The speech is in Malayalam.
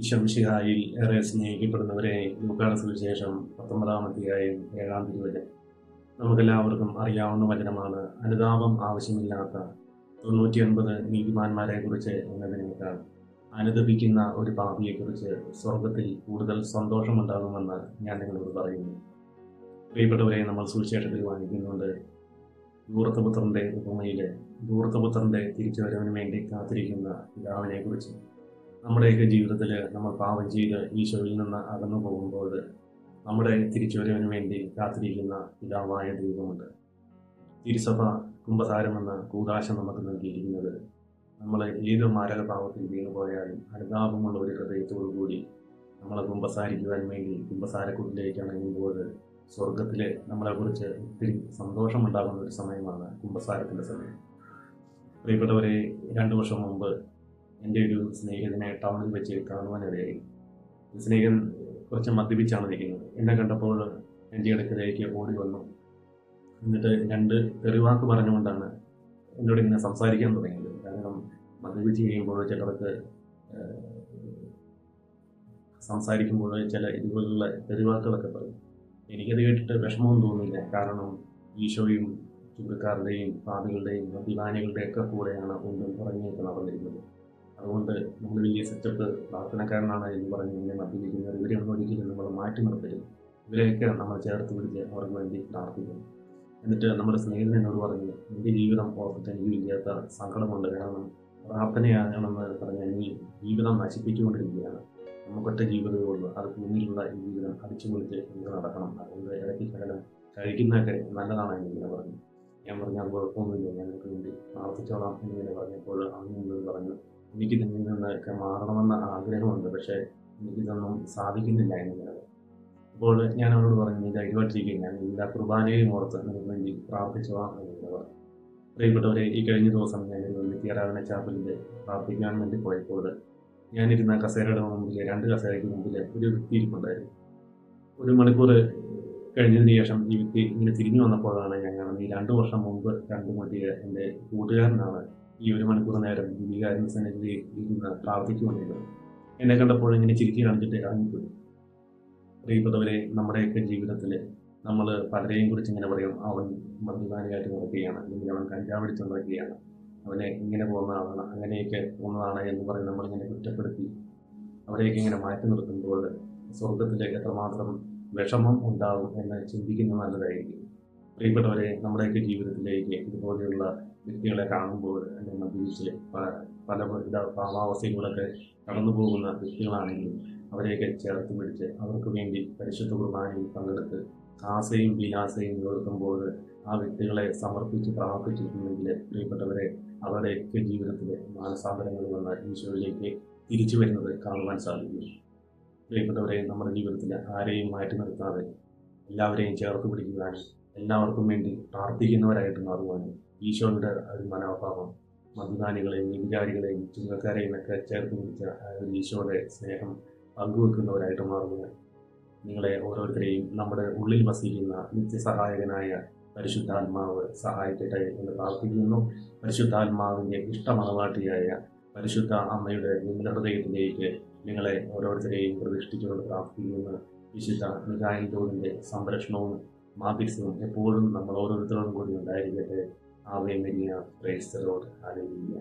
ഈശോമിശിഹായിൽ ഏറെ സ്നേഹിക്കപ്പെടുന്നവരെ, ലൂക്കായുടെ സുവിശേഷം 19-ാം അധ്യായം 7-ാം തിരുവചനം നമുക്കെല്ലാവർക്കും അറിയാവുന്ന വചനമാണ്. അനുതാപം ആവശ്യമില്ലാത്ത 99 നീതിമാന്മാരെ കുറിച്ച് എന്നതിനേക്കാൾ അനുദപിക്കുന്ന ഒരു പാപിയെക്കുറിച്ച് സ്വർഗത്തിൽ കൂടുതൽ സന്തോഷമുണ്ടാകുമെന്ന് ഞാൻ നിങ്ങളോട് പറയുന്നു. പ്രിയപ്പെട്ടവരെ, നമ്മൾ സുവിശേഷത്തിൽ വായിക്കുന്നുണ്ട് ധൂർത്തപുത്രന്റെ ഉപമയില് ധൂർത്തപുത്രന്റെ തിരിച്ചുവരവിന് വേണ്ടി കാത്തിരിക്കുന്ന പിതാവിനെ കുറിച്ച്. നമ്മുടെയൊക്കെ ജീവിതത്തിൽ നമ്മൾ പാപം ചെയ്ത് ഈശോയിൽ നിന്ന് അകന്നു പോകുമ്പോൾ നമ്മുടെ തിരിച്ചുവരവിന് വേണ്ടി കാത്തിരിക്കുന്ന പിതാവായ ദൈവമുണ്ട്. തിരുസഭ കുമ്പസാരമെന്ന കൂദാശ നമുക്ക് നൽകിയിരിക്കുന്നത് നമ്മൾ ഏത് മാരക പാപത്തിൽ വീണുപോയാലും അനുതാപമുള്ള ഒരു ഹൃദയത്തോടു കൂടി നമ്മളെ കുമ്പസാരിക്കുവാൻ വേണ്ടി കുമ്പസാരക്കൂട്ടിലേക്ക് ഇണങ്ങുമ്പോൾ സ്വർഗത്തിൽ നമ്മളെക്കുറിച്ച് ഒത്തിരി സന്തോഷമുണ്ടാകുന്ന ഒരു സമയമാണ് കുമ്പസാരത്തിൻ്റെ സമയം. പ്രിയപ്പെട്ടവരെ, 2 വർഷം മുമ്പ് എൻ്റെ ഒരു സ്നേഹിതനെ ടൗണിൽ വെച്ച് കാണുവാനിടയായി. സ്നേഹിതൻ കുറച്ച് മദ്യപിച്ചാണ് നിൽക്കുന്നത്. എന്നെ കണ്ടപ്പോൾ എൻ്റെ അടുക്കലേക്ക് ഓടി വന്നു. എന്നിട്ട് 2 തെറിവാക്ക് പറഞ്ഞുകൊണ്ടാണ് എന്നോട് ഇങ്ങനെ സംസാരിക്കാൻ തുടങ്ങിയത്. കാരണം മദ്യപിച്ച് കഴിയുമ്പോൾ ചിലർക്ക് സംസാരിക്കുമ്പോൾ ചില ഇതുപോലുള്ള തെറിവാക്കുകളൊക്കെ പറയും. എനിക്കത് കേട്ടിട്ട് വിഷമവും തോന്നില്ല. കാരണം ഈശോയും ചുങ്കക്കാരുടെയും പാപികളുടെയും മദ്യപാനികളുടെയൊക്കെ കൂടെയാണ് ഒന്നും ഉറങ്ങിയൊക്കെ നടന്നിരുന്നത്. അതുകൊണ്ട് നമ്മൾ വലിയ സെറ്റപ്പ് പ്രാർത്ഥനക്കാരനാണ് എന്ന് പറഞ്ഞ് ഇങ്ങനെ മദ്യപിക്കുന്നവർ ഇവരെയൊന്നും ഒരിക്കലും നമ്മൾ മാറ്റി നിർത്തരുത്. ഇവരെയൊക്കെ നമ്മൾ ചേർത്ത് പിടിച്ച് അവർക്ക് വേണ്ടി പ്രാർത്ഥിക്കും. എന്നിട്ട് നമ്മുടെ സ്നേഹിതൻ എന്നോട് പറഞ്ഞു, എൻ്റെ ജീവിതം ഓർത്തിട്ട് എനിക്ക് ഇല്ലാത്ത സങ്കടമുണ്ട്. കാരണം പ്രാർത്ഥനയാകണമെന്ന് പറഞ്ഞാൽ നീ ജീവിതം നശിപ്പിച്ചുകൊണ്ടിരിക്കുകയാണ്. നമുക്കൊറ്റ ജീവിതമേ ഉള്ളൂ. അത് ഭൂമിയിലുള്ള ഈ ജീവിതം അടിച്ചു പൊളിച്ച് നമുക്ക് നടക്കണം. അതുകൊണ്ട് ഇടയ്ക്ക് ശകലം കഴിക്കുന്നതൊക്കെ നല്ലതാണ് എന്നിങ്ങനെ പറഞ്ഞു. ഞാൻ പറഞ്ഞു, അത് കുഴപ്പമൊന്നുമില്ല, ഞങ്ങൾക്ക് വേണ്ടി പ്രാർത്ഥിച്ചോളാം എന്നിങ്ങനെ പറഞ്ഞപ്പോൾ അങ്ങനെ പറഞ്ഞു, എനിക്ക് ഇതിൽ നിന്നൊക്കെ മാറണമെന്ന ആഗ്രഹമുണ്ട്, പക്ഷേ എനിക്കിതൊന്നും സാധിക്കുന്നില്ല എന്നിങ്ങനെ. അപ്പോൾ ഞാൻ അവരോട് പറഞ്ഞു, നീ ധൈര്യമായിട്ടിരിക്കുക, ഞാൻ എല്ലാ കുർബാനയും ഓർത്ത് നിങ്ങൾക്ക് വേണ്ടി പ്രാർത്ഥിച്ചോളാം എന്നിങ്ങനെ പറഞ്ഞു. പ്രിയപ്പെട്ടവരെ, ഈ കഴിഞ്ഞ ദിവസം ഞാനൊരു നിത്യാരാധന ചാപ്പലിൽ പ്രാർത്ഥിക്കാൻ വേണ്ടി പോയപ്പോൾ ഞാനിരുന്ന കസേരയുടെ മുമ്പിൽ 2 കസേരയ്ക്ക് മുമ്പിൽ ഒരു വ്യക്തി ഇരിപ്പുണ്ടായിരുന്നു. 1 മണിക്കൂർ കഴിഞ്ഞതിന് ശേഷം ഈ വ്യക്തി ഇങ്ങനെ തിരിഞ്ഞു വന്നപ്പോഴാണ് ഞാൻ കാണുന്നത്, ഈ 2 വർഷം മുമ്പ് കണ്ടുമുട്ടിയ എൻ്റെ കൂട്ടുകാരനാണ് ഈ 1 മണിക്കൂർ നേരം വികാരൻ സന്നിധിയിൽ ഇരുന്ന് പ്രാർത്ഥിച്ചുകൊണ്ടിരുന്നത്. എന്നെ കണ്ടപ്പോൾ ഇങ്ങനെ ചിരിച്ചു കാണിച്ചിട്ട് ഇറങ്ങിപ്പോയി. പ്രിയപ്പെട്ടവരെ, നമ്മുടെയൊക്കെ ജീവിതത്തിൽ നമ്മൾ പലരെയും കുറിച്ച് ഇങ്ങനെ പറയും, അവൻ മദ്യപാനിയായിട്ട് നടക്കുകയാണ്, അല്ലെങ്കിൽ അവൻ കഞ്ചാവടിച്ച് നടക്കുകയാണ്, അവനെ ഇങ്ങനെ പോകുന്നതാണ്, അങ്ങനെയൊക്കെ പോകുന്നതാണ് എന്ന് പറഞ്ഞ് നമ്മളിങ്ങനെ കുറ്റപ്പെടുത്തി അവരെയൊക്കെ ഇങ്ങനെ മാറ്റി നിർത്തുമ്പോൾ സ്വർഗത്തിലേക്ക് എത്രമാത്രം വിഷമം ഉണ്ടാകും എന്ന് ചിന്തിക്കുന്നത് നല്ലതായിരിക്കും. പ്രിയപ്പെട്ടവരെ, നമ്മുടെയൊക്കെ ജീവിതത്തിലേക്ക് ഇതുപോലെയുള്ള വ്യക്തികളെ കാണുമ്പോൾ അല്ലെങ്കിൽ മദ്യപിച്ച് പല പാവാവസ്ഥയിലൂടെയൊക്കെ കടന്നു പോകുന്ന വ്യക്തികളാണെങ്കിലും അവരെയൊക്കെ ചേർത്ത് പിടിച്ച് അവർക്ക് വേണ്ടി പരിശുദ്ധ കുർബാനയിൽ പങ്കെടുത്ത് ആസയും വിലാസയും ഉയർത്തുമ്പോൾ ആ വ്യക്തികളെ സമർപ്പിച്ച് പ്രാർത്ഥിച്ചിട്ടുണ്ടെങ്കിൽ പ്രിയപ്പെട്ടവരെ, അവരുടെയൊക്കെ ജീവിതത്തിൽ മാനസാന്തരങ്ങളിൽ വന്ന് ഈശോയിലേക്ക് തിരിച്ചു വരുന്നത് കാണുവാൻ സാധിക്കും. പ്രിയപ്പെട്ടവരെ, നമ്മുടെ ജീവിതത്തിൽ ആരെയും മാറ്റി നിർത്താതെ എല്ലാവരെയും ചേർത്ത് പിടിക്കുവാനും എല്ലാവർക്കും വേണ്ടി പ്രാർത്ഥിക്കുന്നവരായിട്ട് മാറുവാനും ഈശോയുടെ ഒരു മനോഭാവം മദ്യപാനികളെയും വ്യഭിചാരികളെയും ചുങ്കക്കാരെയും ഒക്കെ ചേർത്ത് പിടിച്ച ഈശോയുടെ സ്നേഹം പങ്കുവെക്കുന്നവരായിട്ട് മാറുവാൻ നിങ്ങളെ ഓരോരുത്തരെയും നമ്മുടെ ഉള്ളിൽ വസിക്കുന്ന നിത്യസഹായകനായ പരിശുദ്ധാത്മാവ് സഹായിക്കട്ടെ എന്ന് പ്രാർത്ഥിക്കുന്നു. പരിശുദ്ധാത്മാവിൻ്റെ ഇഷ്ടമണവാട്ടിയായ പരിശുദ്ധ അമ്മയുടെ ഹൃദയത്തിലേക്ക് നിങ്ങളെ ഓരോരുത്തരെയും പ്രതിഷ്ഠിച്ചുകൊണ്ട് പ്രാർത്ഥിക്കുന്ന വിശുദ്ധ മിഖായേൽ തോറിൻ്റെ സംരക്ഷണവും മാധ്യസ്ഥവും എപ്പോഴും നമ്മൾ ഓരോരുത്തരോടും കൂടി ഉണ്ടായിരിക്കട്ടെ. Ave Maria, praise the Lord, hallelujah.